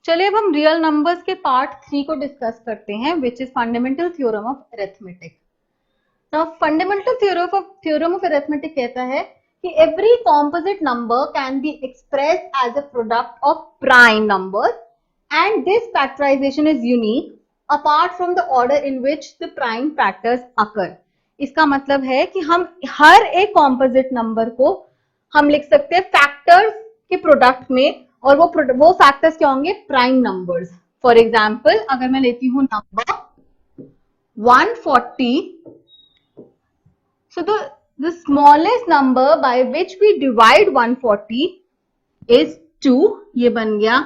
चलिए अब हम रियल नंबर्स के पार्ट 3 को डिस्कस करते हैं, which is fundamental theorem of arithmetic. Now fundamental theorem of arithmetic कहता है कि every composite number can be expressed as a product of prime numbers and this factorization is unique apart from the order in which the prime factors occur. इसका मतलब है कि हम हर एक composite number को हम लिख सकते हैं फैक्टर्स के प्रोडक्ट में, और वो फैक्टर्स क्या होंगे? Prime numbers. फॉर एग्जाम्पल अगर मैं लेती हूं number 140, so the smallest number by which we divide 140 is 2, ये बन गया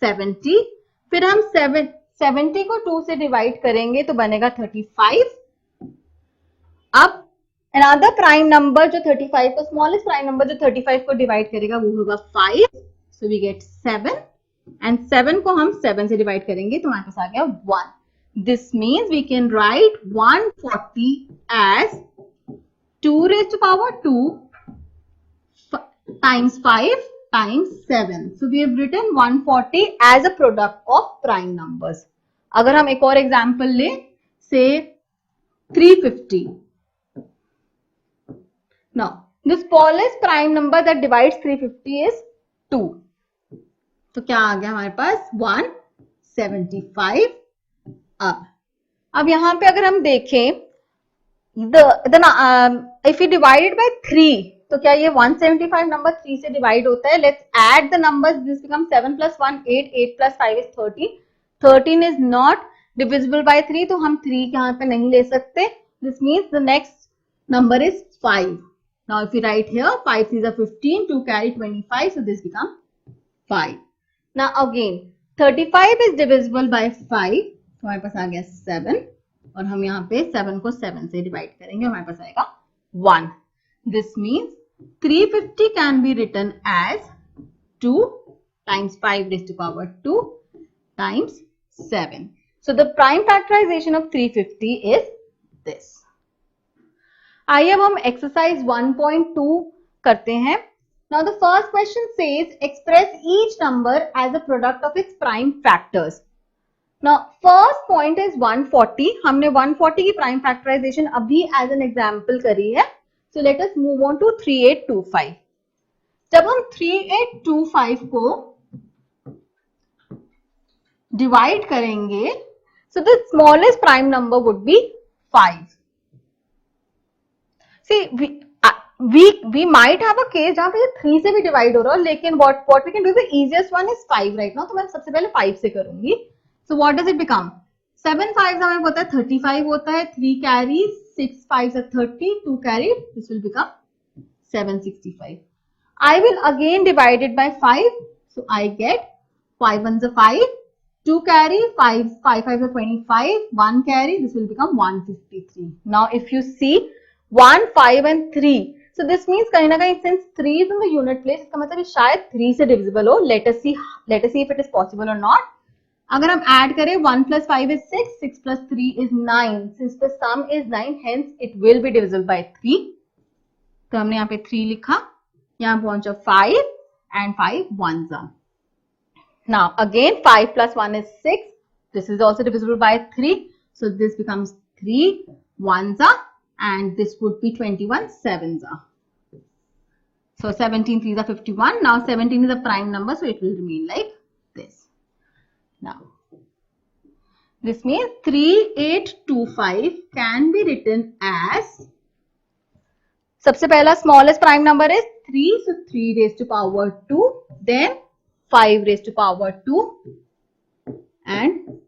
70। फिर हम 70 को 2 से डिवाइड करेंगे तो बनेगा 35। अब another प्राइम नंबर जो 35 को, स्मॉलेस्ट प्राइम नंबर जो 35 को डिवाइड करेगा वो होगा 5, so we get 7 and 7 को हम 7 से डिवाइड करेंगे तो हमारे पास आ गया 1. This means we can write 140 as 2 raised to power 2 times 5 times 7. So we have written 140 as a product of prime numbers. अगर हम एक और एग्जाम्पल ले, से 350. Now the smallest prime number that divides 350 is 2. तो क्या आ गया हमारे पास? 175. अब यहां पे अगर हम देखें if we divide it by 3, तो क्या ये 175 नंबर 3 से डिवाइड होता है? Let's add the numbers, this become 7 plus 1 8, 8 plus 5 is 13. 13 is not divisible by 3, तो हम 3 यहाँ पे नहीं ले सकते. This means the next number is 5. Now if we write here 5 3s are 15, 2 carry 25, so this becomes 5. Now again 35 is divisible by 5, तो हमारे पास आ गया 7, और हम यहाँ पे 7 को 7 से डिवाइड करेंगे, हमारे पास आएगा 1. This means 350 can be written as 2 times 5 raised to power 2 times 7. So the prime factorization of 350 is this. आइए अब हम एक्सरसाइज 1.2 करते हैं. Now the first question says express each number as a product of its prime factors. Now first point is 140. हमने 140 की prime factorization अभी as an example करी है. So let us move on to 3825. जब हम 3825 को divide करेंगे, so the smallest prime number would be 5. See, we might have a case जहां पे 3 से भी डिवाइड हो रहा है, लेकिन what we can do, the easiest one is 5 right now. तो मैं सबसे पहले 5 से करूंगी. So what does it become? 7 5 हमें पता है 35 होता है, 3 carry, 6 5 are 30, 2 carry, this will become 765. I will again divide it by 5, so I get 5 1s are 5, 2 carry, 5 5 5 are 25, 1 carry, this will become 153. Now if you see 1 5 and 3, so this means कहीं ना कहीं since 3 is in the unit place, इसका मतलब शायद 3 से divisible हो. Let us see if it is possible or not. अगर हम ऐड करें 1 plus 5 is 6, 6 plus 3 is 9. Since the sum is 9, hence it will be divisible by 3. तो हमने यहाँ पे 3 लिखा, यहाँ पहुंचा 5 and 5 ones are. Now again 5 plus 1 is 6. This is also divisible by 3. So this becomes 3 ones are, and this would be 21 sevens are. So 17 3s are 51. Now 17 is a prime number, so it will remain like this. Now this means 3825 can be written as, सबसे पहला smallest prime number is 3, so 3 raised to power 2, then 5 raised to power 2 and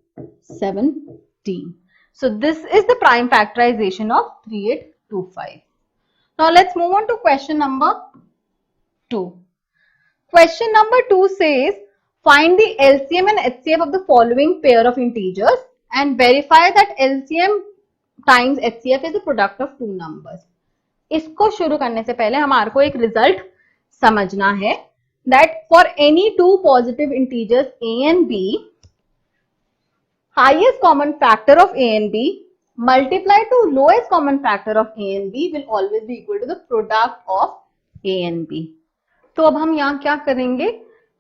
17. So this is the prime factorization of 3825. Now let's move on to question number 2. Question number 2 says find the LCM and HCF of the following pair of integers and verify that LCM times HCF is the product of two numbers. इसको शुरू करने से पहले हमारे को एक result समझना है, that for any two positive integers a and b, highest common factor of a and b multiplied to lowest common factor of a and b will always be equal to the product of a and b. तो अब हम यहाँ क्या करेंगे,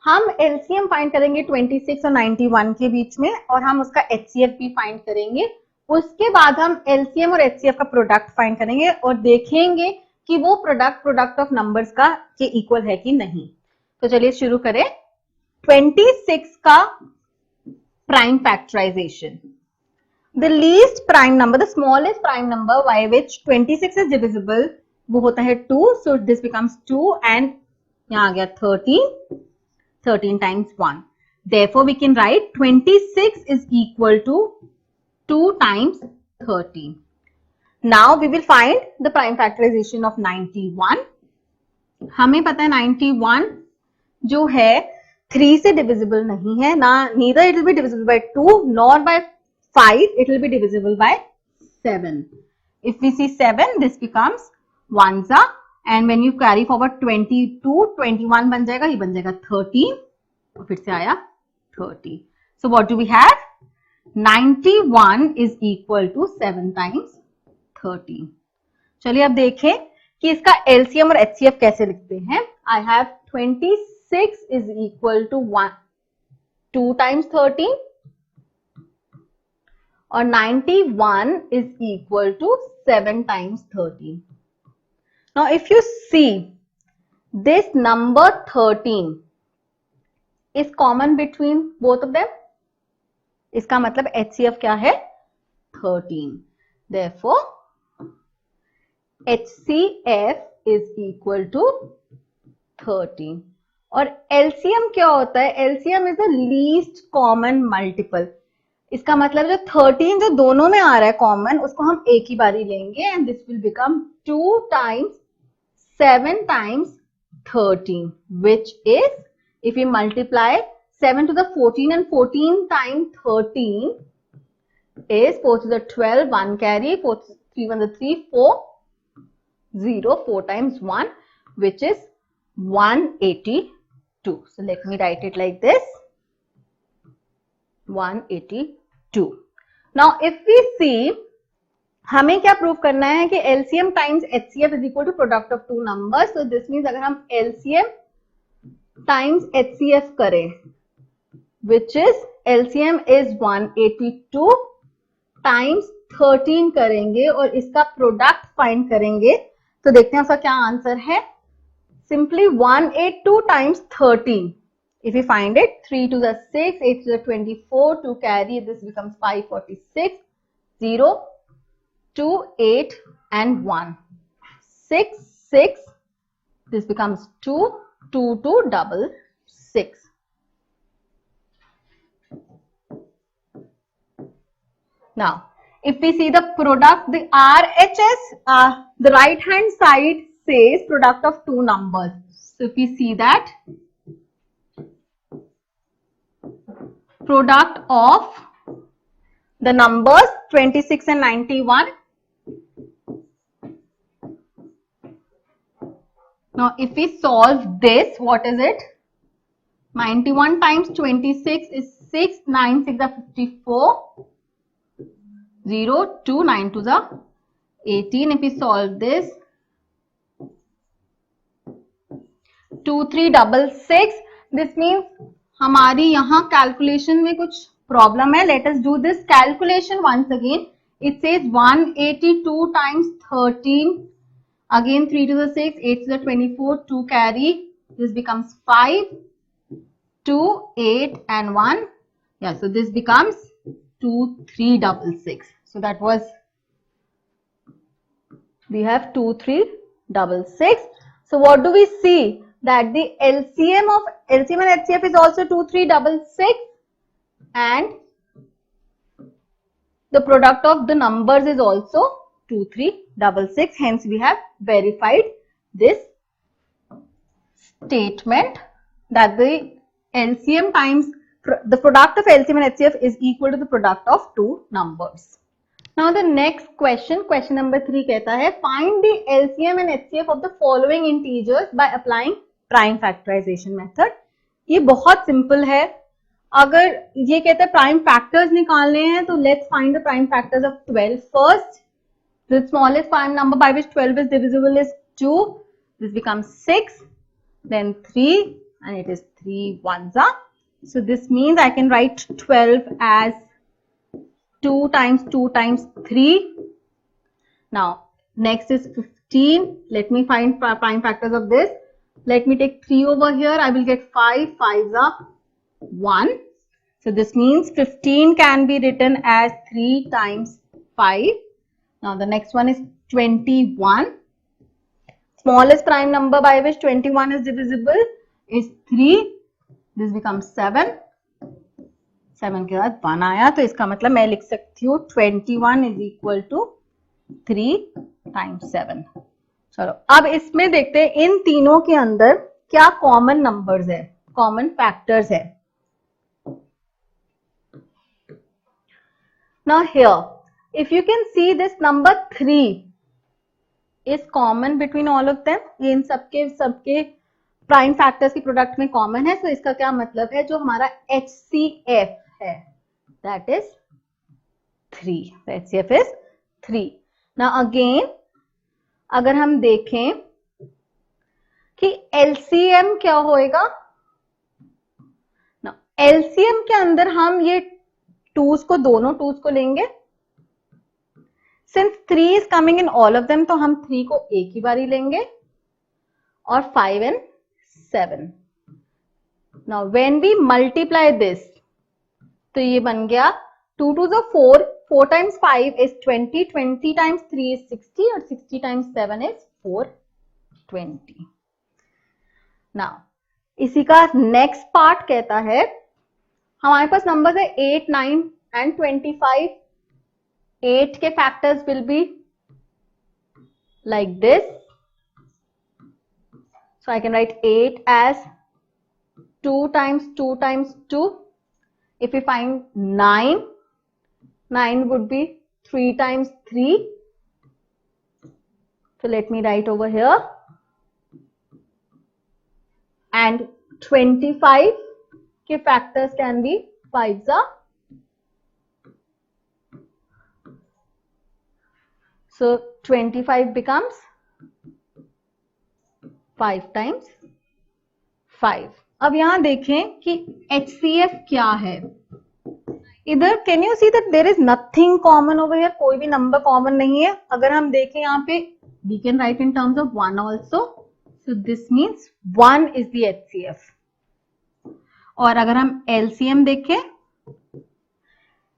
हम LCM find करेंगे 26 और 91 के बीच में, और हम उसका एचसीएफ भी फाइंड करेंगे। उसके बाद हम एलसीएम और एचसीएफ का प्रोडक्ट फाइंड करेंगे और देखेंगे कि वो प्रोडक्ट ऑफ नंबर्स का के इक्वल है कि नहीं। तो चलिए शुरू करें। 26 का prime factorization. The least prime number, the smallest prime number by which 26 is divisible, वो होता है 2, so this becomes 2 and यहाँ आ गया 13 times 1. Therefore, we can write 26 is equal to 2 times 13. Now, we will find the prime factorization of 91. हमें पता है 91 जो है 3 से divisible नहीं है, ना neither it will be divisible by 2 nor by 5, it will be divisible by 7. If we see 7, this becomes 1 and when you carry forward 22, 21 बन जाएगा, ये बन जाएगा 13 और फिर से आया 30. So what do we have? 91 is equal to 7 times 13. चलिए अब देखें कि इसका LCM और HCF कैसे लिखते हैं. I have 26 is equal to 2 times 13. और 91 is equal to 7 times 13. Now, if you see this number 13 is common between both of them, इसका मतलब HCF क्या है? 13. Therefore, HCF is equal to 13. और LCM क्या होता है? LCM is the least common multiple. इसका मतलब जो 13 जो दोनों में आ रहा है कॉमन, उसको हम एक ही बारी लेंगे and this will become 2 times 7 times 13, which is if we multiply 7 to the 14 and 14 times 13 is 4 to the 12, 1 carry, 4 to 3 1 the 3, 4 0, 4 times 1, which is 182. So let me write it like this. 182. Now, if we see, हमें क्या prove करना है कि LCM times HCF is equal to product of two numbers. So this means अगर हम LCM times HCF करें, which is LCM is 182 times 13 करेंगे और इसका प्रोडक्ट फाइंड करेंगे, तो देखते हैं उसका क्या आंसर है. Simply 182 times 13. If we find it, 3 to the 6, 8 to the 24, 2 carry, this becomes 546, 0, 2, 8 and 1. 6, 6, this becomes 2, 2, 2, 6. Now, if we see the product, the RHS, the right hand side says product of two numbers. So if we see that, product of the numbers 26 and 91. Now, if we solve this, what is it? 91 times 26 is 6, 9 6 are 54, 0, 2, 9 2 are 18. If we solve this, 2 3 6 this means हमारी यहाँ calculation में कुछ problem है. Let us do this calculation once again. It says 182 times 13, again 3 to the 6, 8 to the 24, 2 carry, this becomes 5, 2, 8 and 1. Yeah, so this becomes 2366. So that was, we have 2366. So what do we see? That the LCM and HCF is also 2366 and the product of the numbers is also 2366. Hence, we have verified this statement that the LCM times the product of LCM and HCF is equal to the product of two numbers. Now the next question number 3 कहता है find the LCM and HCF of the following integers by applying prime factorization method. ये बहुत simple है. अगर ये कहता है prime factors निकालने हैं तो let's find the prime factors of 12 first. The smallest prime number by which 12 is divisible is 2. This becomes 6, then 3 and it is 3 ones are. So this means I can write 12 as 2 times 2 times 3. Now next is 15. Let me find prime factors of this. Let me take 3 over here. I will get 5. 5s are 1. So this means 15 can be written as 3 times 5. Now the next one is 21. Smallest prime number by which 21 is divisible is 3. This becomes 7. 7 के बाद 1 आया, तो इसका मतलब मैं लिख सकती हूँ 21 is equal to 3 times 7. चलो अब इसमें देखते हैं इन तीनों के अंदर क्या कॉमन नंबर्स है, कॉमन फैक्टर्स है. Now here, if you can see this number 3 is common between all of them. ये इन सबके प्राइम फैक्टर्स की प्रोडक्ट में कॉमन है. तो इसका क्या मतलब है, जो हमारा HCF है that is 3. So HCF is 3. Now again, अगर हम देखें कि LCM क्या होएगा. Now LCM के अंदर हम ये 2s को, दोनों 2s को लेंगे. Since 3 is coming in all of them, तो हम 3 को एक ही बारी लेंगे और 5 and 7. Now when we multiply this, तो ये बन गया 2 2s are 4. 4 times 5 is 20. 20 times 3 is 60 और 60 times 7 is 420. Now इसी का नेक्स्ट पार्ट कहता है, हमारे पास नंबर्स है 8, 9 and 25. 8 के factors will be like this. So I can write 8 as 2 times 2 times 2. If we find 9, 9 would be 3 times 3. So let me write over here. And 25 के factors can be 5s are. So 25 becomes 5 times 5. अब यहां देखें कि HCF क्या है. इधर can you see that there is nothing common over here. कोई भी नंबर कॉमन नहीं है. अगर हम देखें यहाँ पे, we can write in terms of 1 also. So this means 1 is the HCF. और अगर हम LCM देखें,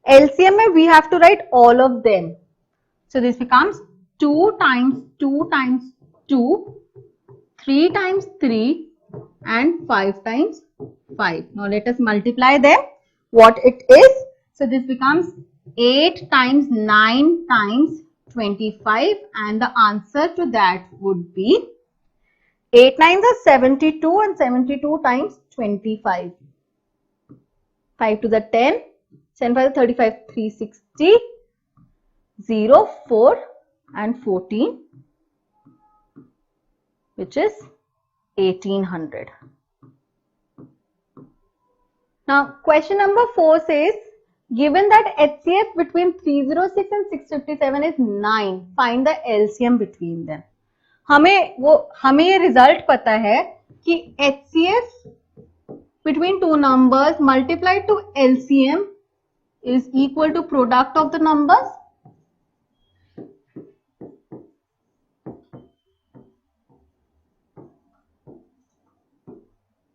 LCM में we have to write all of them. So this becomes 2 times 2 times 2, 3 times 3 and 5 times 5. Now let us multiply them. What it is? So this becomes 8 times 9 times 25 and the answer to that would be 8 9s are 72 and 72 times 25. 5 to the 10, 7 5 35, 360. 0, 4 and 14, which is 1800. Now question number 4 says, given that HCF between 306 and 657 is 9, find the LCM between them. हमें ये result पता है कि HCF between two numbers multiplied to LCM is equal to product of the numbers.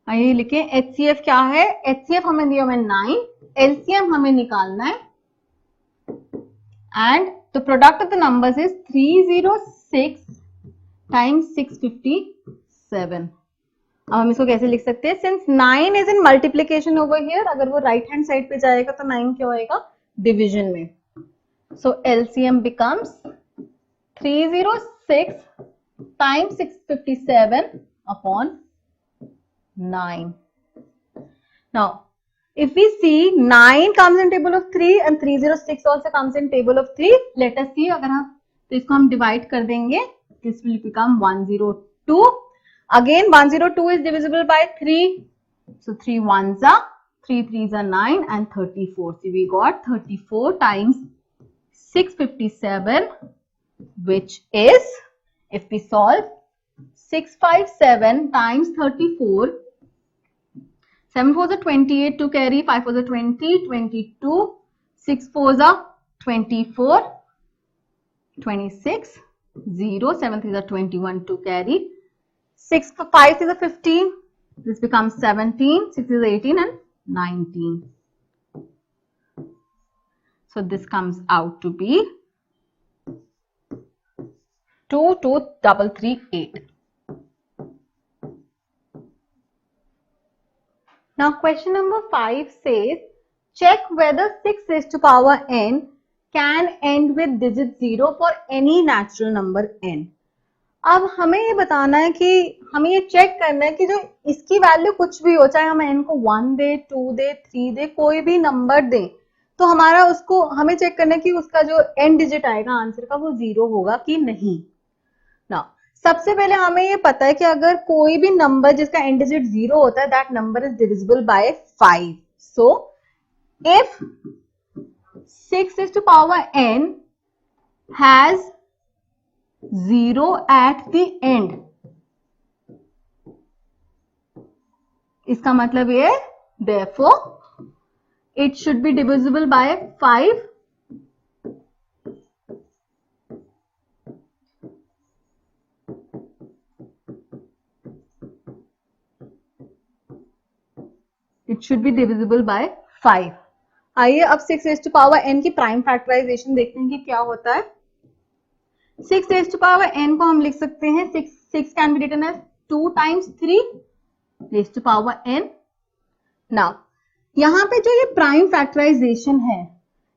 आइए लिखें HCF क्या है. HCF हमें दिया हुआ 9, LCM हमें निकालना है and the product of the numbers is 306 times 657. अब हम इसको कैसे लिख सकते हैं? Since 9 is in multiplication over here, अगर वो right hand side पे जाएगा तो 9 क्या होएगा? Division में. So LCM becomes 306 times 657 upon 9. Now if we see 9 comes in table of 3 and 306 also comes in table of 3. Let us see, अगर हम तो इसको हम divide कर देंगे, this will become 102. Again 102 is divisible by 3. So 3 1s are 3 3s are 9 and 34. So we got 34 times 657, which is, if we solve 657 times 34 7 4s are 28 to carry, 5 4s are 20, 22, 6 4s are 24, 26, 0, 7 3s are 21 to carry, 6 5 is a 15, this becomes 17, 6 is 18 and 19. So this comes out to be 22338. Now question number 5 says, check whether 6 raised to power n can end with digit 0 for any natural number n. अब हमें ये बताना है कि हमें ये check करना है कि जो इसकी वैल्यू कुछ भी हो, चाहे हम n को 1 दे, 2 दे, 3 दे, कोई भी नंबर दे, तो हमारा उसको हमें चेक करना है कि उसका जो एंड डिजिट आएगा आंसर का वो 0 होगा कि नहीं. ना सबसे पहले हमें ये पता है कि अगर कोई भी नंबर जिसका एंड डिजिट 0 होता है, that number is divisible by 5. So if 6 raised to power n has 0 at the end, इसका मतलब ये therefore it should be divisible by 5. It should be divisible by 5. आइए अब 6 raised to power n की prime factorisation देखते हैं कि क्या होता है. 6 raised to power n को हम लिख सकते हैं 6 can be written as 2 times 3 raised to power n. Now यहाँ पे जो ये प्राइम फैक्टराइजेशन है,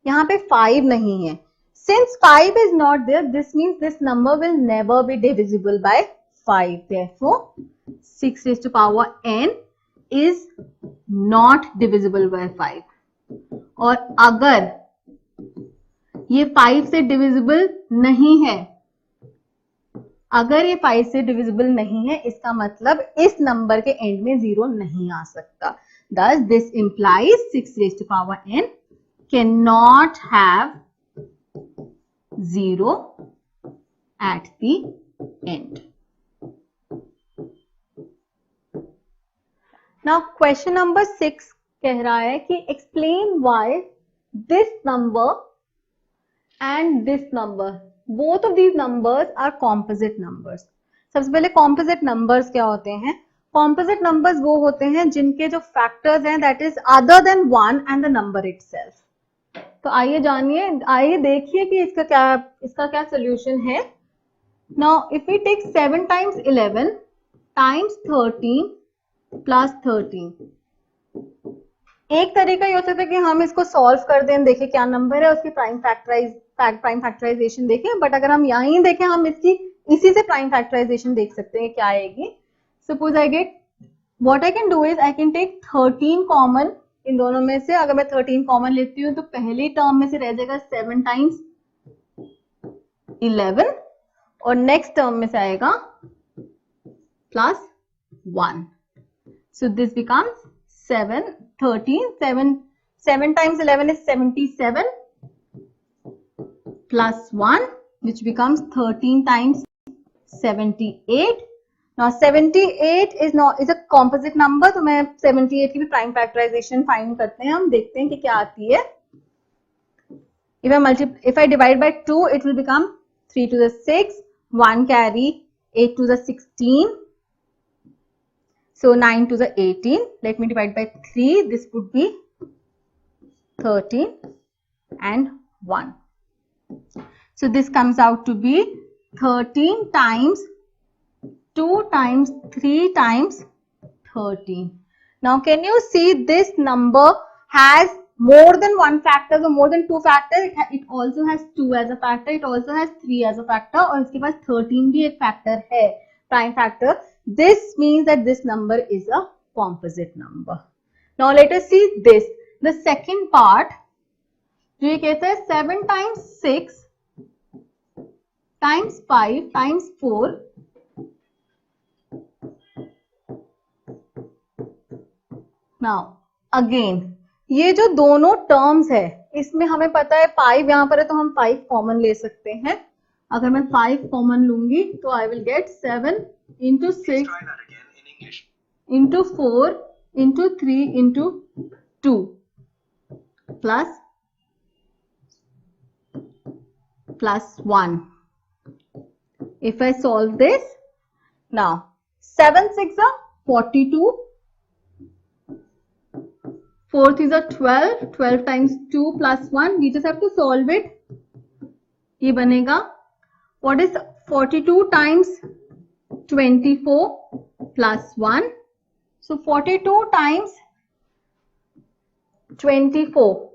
यहाँ पे 5 नहीं है. Since 5 is not there, this means this number will never be divisible by 5. Therefore 6 raised to power n is not divisible by 5. और अगर ये 5 से डिविजिबल नहीं है, अगर ये 5 से डिविजिबल नहीं है, इसका मतलब इस नंबर के एंड में 0 नहीं आ सकता. Thus this implies 6 raised to power n cannot have 0 at the end. Now question number 6 कह रहा है कि explain why this number and this number, both of these numbers are composite numbers. सबसे पहले composite numbers क्या होते हैं? Composite numbers वो होते हैं जिनके जो factors हैं that is other than 1 and the number itself. तो आइए जानिए, आइए देखिए कि इसका क्या solution है. Now if we take 7 times 11 times 13 plus 13, एक तरीका ये हो सकता है कि हम इसको सॉल्व कर दें, देखें क्या नंबर है, उसकी प्राइम फैक्टराइजेशन देखें. बट अगर हम यहीं देखें, हम इसी से प्राइम फैक्टराइजेशन देख सकते हैं क्या आएगी. Suppose I get, what I can do is I can take 13 common in दोनों में से. अगर मैं 13 कॉमन लेती हूँ तो पहली टर्म में से रह जाएगा 7 times 11 और नेक्स्ट टर्म में से आएगा plus 1. So this becomes 7 times 11 is 77 plus 1, which becomes 13 times 78. Now 78 is a composite number, तो मैं 78 की भी प्राइम फैक्टराइजेशन फाइंड करते हैं. हम देखते हैं कि क्या आती है. If I divide by 2, it will become 3 to the 6, 1 carry, 8 to the 16. So 9 to the 18. Let me divide by 3. This would be 13 and 1. So this comes out to be 13 times 2 times 3 times 13. Now can you see this number has more than one factor or more than two factors? It also has 2 as a factor. It also has 3 as a factor. और इसके पास 13 भी एक factor है, prime factor. This means that this number is a composite number. Now let us see this. The second part, जो ये कहता है 7 times 6 times 5 times 4. Now again, ये जो दोनों terms है, इसमें हमें पता है 5 यहाँ पर है तो हम 5 कॉमन ले सकते हैं. अगर मैं 5 कॉमन लूंगी तो I will get 7 into 6 into 4 into 3 into 2 plus 1. If I solve this, now 7 6 are 42, 4 is a 12, 12 times 2 plus 1, we just have to solve it. ये बनेगा, what is 42 times 24 plus 1? So 42 times 24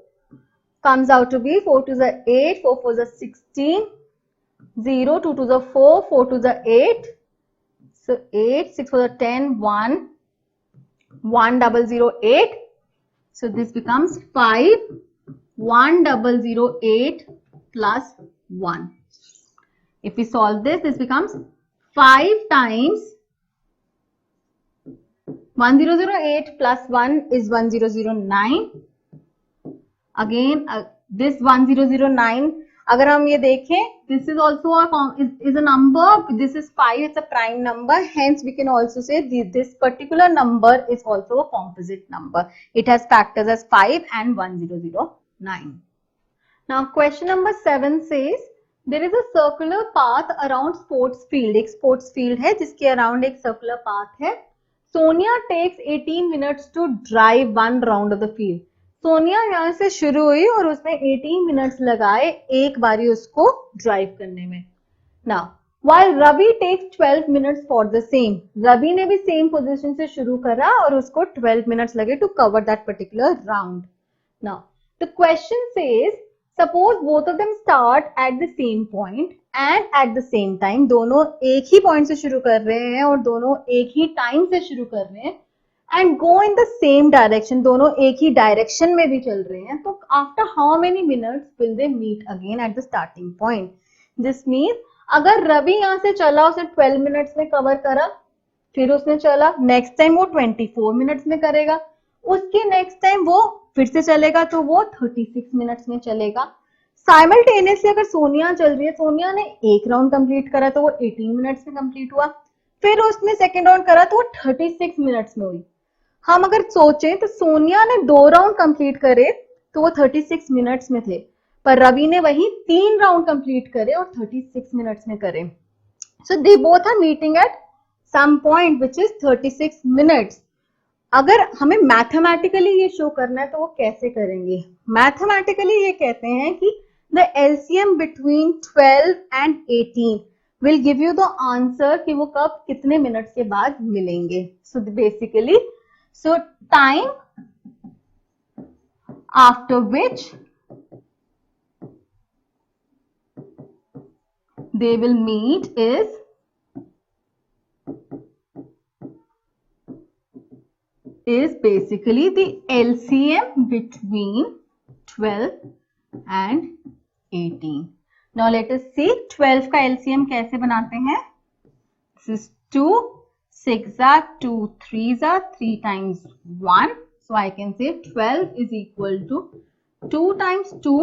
comes out to be 4 to the 8, 4 4 the 16, 0, 2 to the 4, 4 to the 8. So 8, 6 for the 10, 1, 1008. So this becomes 5, 1008 plus 1. If we solve this, this becomes 5 times 1008 plus 1 is 1009. Again, this 1009, अगर हम ये देखें, this is also a number. This is 5. It's a prime number. Hence, we can also say this particular number is also a composite number. It has factors as 5 and 1009. Now, question number 7 says there is a circular path around sports field. एक sports field है जिसके around एक circular path है. Sonia takes 18 minutes to drive one round of the field. Sonia यहाँ से शुरू हुई और उसने 18 मिनट्स लगाए एक बारी उसको ड्राइव करने में. Now while Ravi takes 12 minutes for the same, Ravi ने भी सेम पोजीशन से शुरू करा और उसको 12 मिनट्स लगे to cover that particular round. Now the question says suppose both of them start at the same point and at the same time. दोनों एक ही पॉइंट से शुरू कर रहे हैं और दोनों एक ही टाइम से शुरू कर रहे हैं and go in the same direction. दोनों एक ही डायरेक्शन में भी चल रहे हैं. तो after how many minutes will they meet again at the starting point? This means अगर रवि यहाँ से चला, उसने 12 मिनट्स में कवर करा, फिर उसने चला, नेक्स्ट टाइम वो 24 मिनट्स में करेगा, उसके नेक्स्ट टाइम वो फिर से चलेगा तो वो 36 मिनट्स में चलेगा. साइमल्टेनियसली अगर सोनिया चल रही है, सोनिया ने एक राउंड कंप्लीट करा तो वो 18 मिनट्स में कंप्लीट हुआ, फिर उसने सेकेंड राउंड करा तो वो 36 मिनट्स में हुई. हम अगर सोचें तो सोनिया ने 2 राउंड कंप्लीट करे तो वो 36 मिनट्स में थे, पर रवि ने वही 3 राउंड कंप्लीट करे और 36 मिनट्स में करे. So they both are meeting at some point which is 36 minutes. अगर हमें मैथमेटिकली ये शो करना है तो वो कैसे करेंगे? मैथमेटिकली ये कहते हैं कि the LCM between 12 and 18 will give you the answer कि वो कब कितने मिनट्स के बाद मिलेंगे. So basically so time after which they will meet is basically the LCM between 12 and 18. Now let us see 12 का LCM कैसे बनाते हैं. This is 2, 6 are 2, 3s are 3 times 1. So I can say 12 is equal to 2 times 2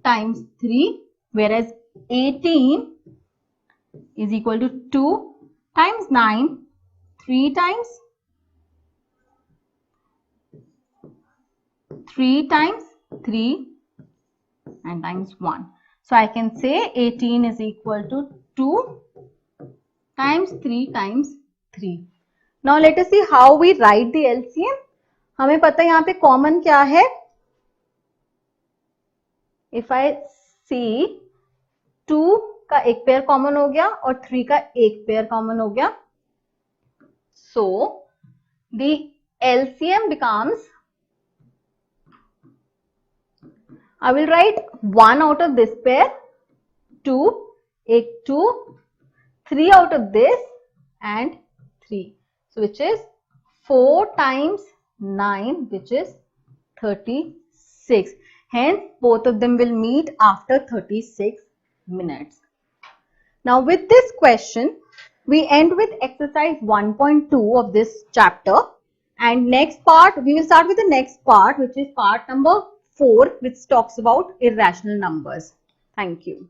times 3, whereas 18 is equal to 2 times 9, 3 times 3 and times 1. So I can say 18 is equal to 2 times 3 times 3. Now let us see how we write the LCM. हमें पता है यहाँ पे common क्या है. If I see 2 का एक pair common हो गया और 3 का एक पेयर कॉमन हो गया. So the LCM becomes, I will write 1 out of this pair, 2, एक 2, 3 out of this and 3. So which is 4 times 9, which is 36. Hence both of them will meet after 36 minutes. Now with this question, we end with exercise 1.2 of this chapter, and next part, we will start with the next part, which is part number 4, which talks about irrational numbers. Thank you.